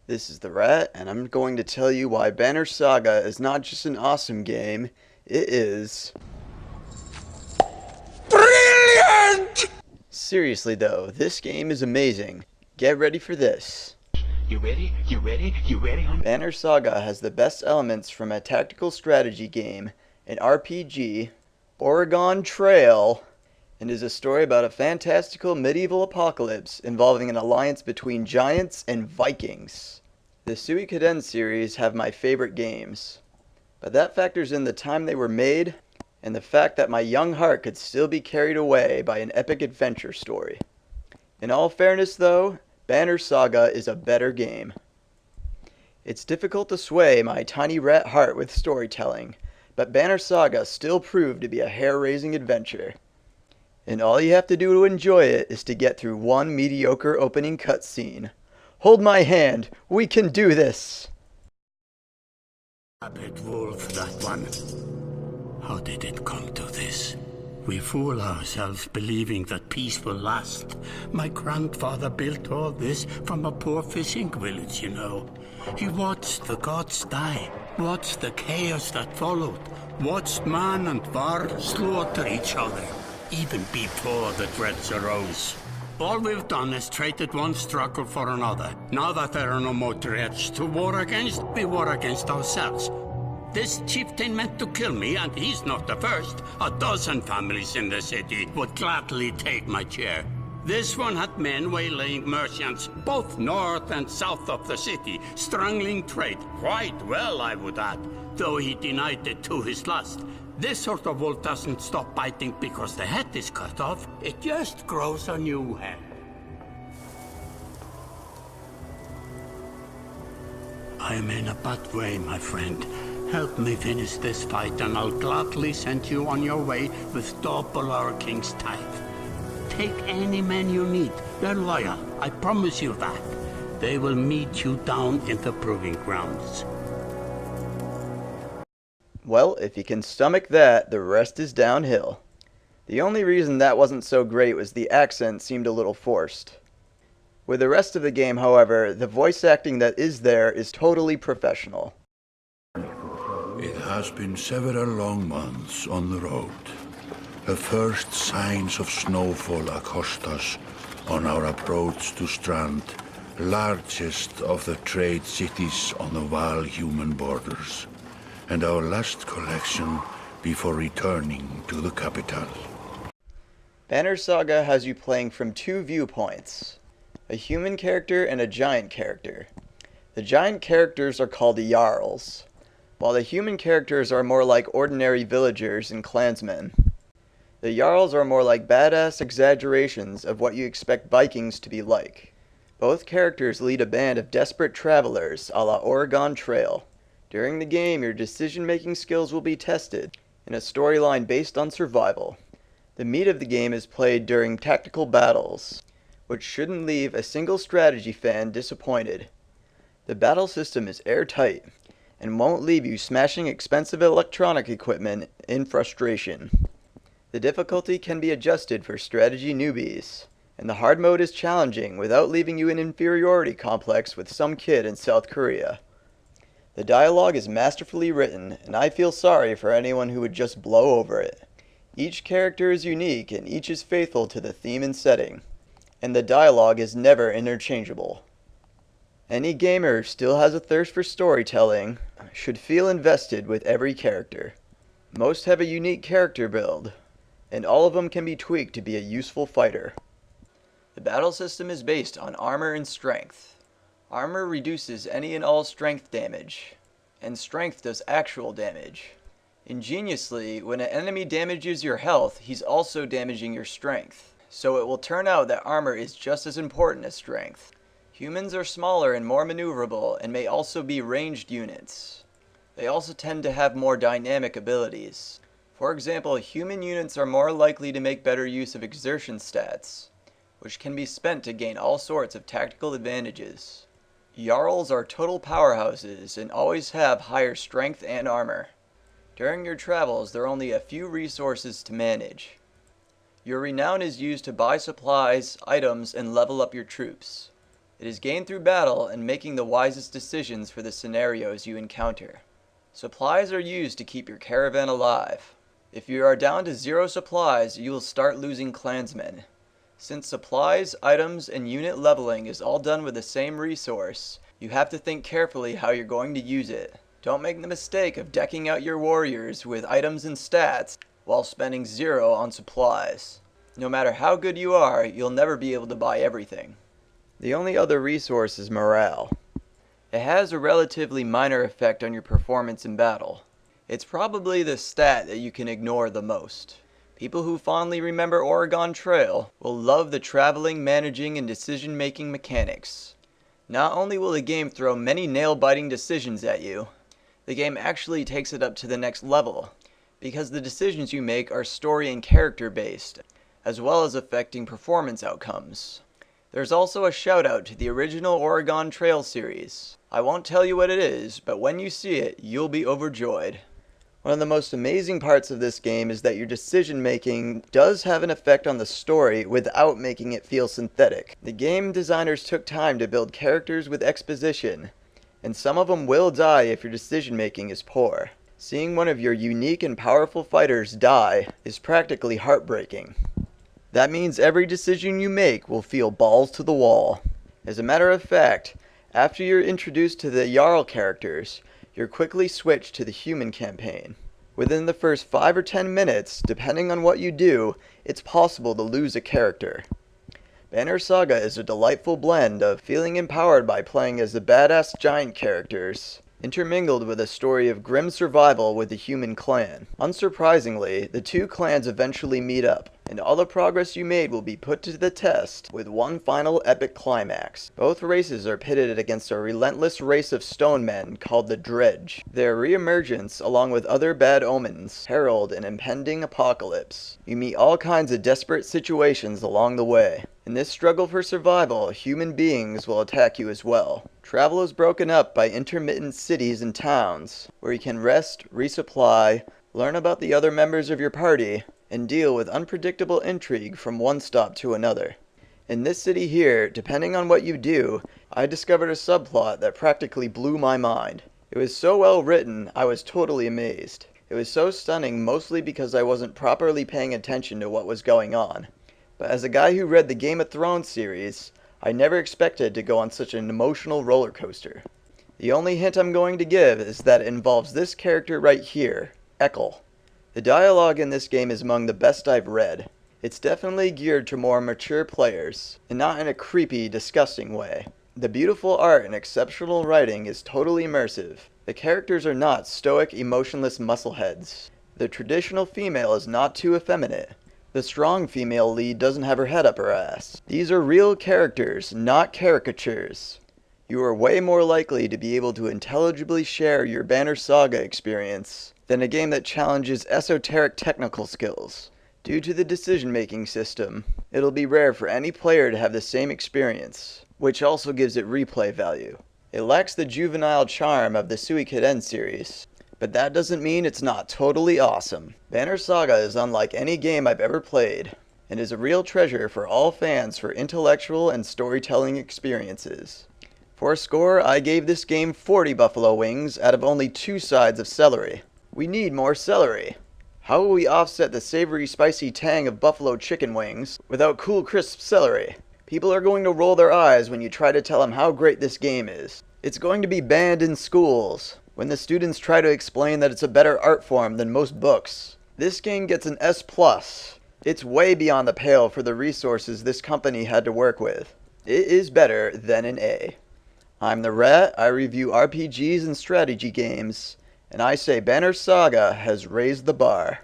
This is the Rat, and I'm going to tell you why Banner Saga is not just an awesome game, it is... Brilliant! Seriously though, this game is amazing. Get ready for this. You ready? You ready? You ready, homie? Banner Saga has the best elements from a tactical strategy game, an RPG, Oregon Trail, and is a story about a fantastical medieval apocalypse involving an alliance between giants and Vikings. The Suikoden series have my favorite games, but that factors in the time they were made and the fact that my young heart could still be carried away by an epic adventure story. In all fairness though, Banner Saga is a better game. It's difficult to sway my tiny rat heart with storytelling, but Banner Saga still proved to be a hair-raising adventure. And all you have to do to enjoy it is to get through one mediocre opening cutscene. Hold my hand, we can do this! Rabbit wolf, that one. How did it come to this? We fool ourselves believing that peace will last. My grandfather built all this from a poor fishing village, you know. He watched the gods die, watched the chaos that followed, watched man and var slaughter each other, even before the dreads arose. All we've done is traded one struggle for another. Now that there are no more dreads to war against, we war against ourselves. This chieftain meant to kill me, and he's not the first. A dozen families in the city would gladly take my chair. This one had men waylaying merchants, both north and south of the city, strangling trade, quite well, I would add, though he denied it to his lust. This sort of wolf doesn't stop biting because the head is cut off. It just grows a new head. I'm in a bad way, my friend. Help me finish this fight, and I'll gladly send you on your way with double our king's tithe. Take any men you need. They're loyal, I promise you that. They will meet you down in the proving grounds. Well, if you can stomach that, the rest is downhill. The only reason that wasn't so great was the accent seemed a little forced. With the rest of the game, however, the voice acting that is there is totally professional. It has been several long months on the road. The first signs of snowfall accost us on our approach to Strand, largest of the trade cities on the Val-human borders, and our last collection before returning to the capital. Banner Saga has you playing from two viewpoints, a human character and a giant character. The giant characters are called the Jarls, while the human characters are more like ordinary villagers and clansmen. The Jarls are more like badass exaggerations of what you expect Vikings to be like. Both characters lead a band of desperate travelers a la Oregon Trail. During the game, your decision-making skills will be tested in a storyline based on survival. The meat of the game is played during tactical battles, which shouldn't leave a single strategy fan disappointed. The battle system is airtight and won't leave you smashing expensive electronic equipment in frustration. The difficulty can be adjusted for strategy newbies, and the hard mode is challenging without leaving you in inferiority complex with some kid in South Korea. The dialogue is masterfully written, and I feel sorry for anyone who would just blow over it. Each character is unique and each is faithful to the theme and setting, and the dialogue is never interchangeable. Any gamer who still has a thirst for storytelling should feel invested with every character. Most have a unique character build, and all of them can be tweaked to be a useful fighter. The battle system is based on armor and strength. Armor reduces any and all strength damage, and strength does actual damage. Ingeniously, when an enemy damages your health, he's also damaging your strength, so it will turn out that armor is just as important as strength. Humans are smaller and more maneuverable and may also be ranged units. They also tend to have more dynamic abilities. For example, human units are more likely to make better use of exertion stats, which can be spent to gain all sorts of tactical advantages. Jarls are total powerhouses and always have higher strength and armor. During your travels, there are only a few resources to manage. Your renown is used to buy supplies, items, and level up your troops. It is gained through battle and making the wisest decisions for the scenarios you encounter. Supplies are used to keep your caravan alive. If you are down to 0 supplies, you will start losing clansmen. Since supplies, items, and unit leveling is all done with the same resource, you have to think carefully how you're going to use it. Don't make the mistake of decking out your warriors with items and stats while spending 0 on supplies. No matter how good you are, you'll never be able to buy everything. The only other resource is morale. It has a relatively minor effect on your performance in battle. It's probably the stat that you can ignore the most. People who fondly remember Oregon Trail will love the traveling, managing, and decision-making mechanics. Not only will the game throw many nail-biting decisions at you, the game actually takes it up to the next level, because the decisions you make are story and character based, as well as affecting performance outcomes. There's also a shout out to the original Oregon Trail series. I won't tell you what it is, but when you see it, you'll be overjoyed. One of the most amazing parts of this game is that your decision making does have an effect on the story without making it feel synthetic. The game designers took time to build characters with exposition, and some of them will die if your decision making is poor. Seeing one of your unique and powerful fighters die is practically heartbreaking. That means every decision you make will feel balls to the wall. As a matter of fact, after you're introduced to the Jarl characters, you're quickly switched to the human campaign. Within the first 5 or 10 minutes, depending on what you do, it's possible to lose a character. Banner Saga is a delightful blend of feeling empowered by playing as the badass giant characters, intermingled with a story of grim survival with the human clan. Unsurprisingly, the two clans eventually meet up, and all the progress you made will be put to the test with one final epic climax. Both races are pitted against a relentless race of stone men called the Dredge. Their reemergence, along with other bad omens, herald an impending apocalypse. You meet all kinds of desperate situations along the way. In this struggle for survival, human beings will attack you as well. Travel is broken up by intermittent cities and towns, where you can rest, resupply, learn about the other members of your party, and deal with unpredictable intrigue from one stop to another. In this city here, depending on what you do, I discovered a subplot that practically blew my mind. It was so well written, I was totally amazed. It was so stunning mostly because I wasn't properly paying attention to what was going on. But as a guy who read the Game of Thrones series, I never expected to go on such an emotional roller coaster. The only hint I'm going to give is that it involves this character right here, Ekkel. The dialogue in this game is among the best I've read. It's definitely geared to more mature players, and not in a creepy, disgusting way. The beautiful art and exceptional writing is totally immersive. The characters are not stoic, emotionless muscleheads. The traditional female is not too effeminate. The strong female lead doesn't have her head up her ass. These are real characters, not caricatures. You are way more likely to be able to intelligibly share your Banner Saga experience than a game that challenges esoteric technical skills. Due to the decision-making system, it'll be rare for any player to have the same experience, which also gives it replay value. It lacks the juvenile charm of the Suikoden series, but that doesn't mean it's not totally awesome. Banner Saga is unlike any game I've ever played, and is a real treasure for all fans for intellectual and storytelling experiences. For a score, I gave this game 40 buffalo wings out of only 2 sides of celery. We need more celery. How will we offset the savory, spicy tang of buffalo chicken wings without cool, crisp celery? People are going to roll their eyes when you try to tell them how great this game is. It's going to be banned in schools when the students try to explain that it's a better art form than most books. This game gets an S+. It's way beyond the pale for the resources this company had to work with. It is better than an A. I'm the Rat, I review RPGs and strategy games, and I say Banner Saga has raised the bar.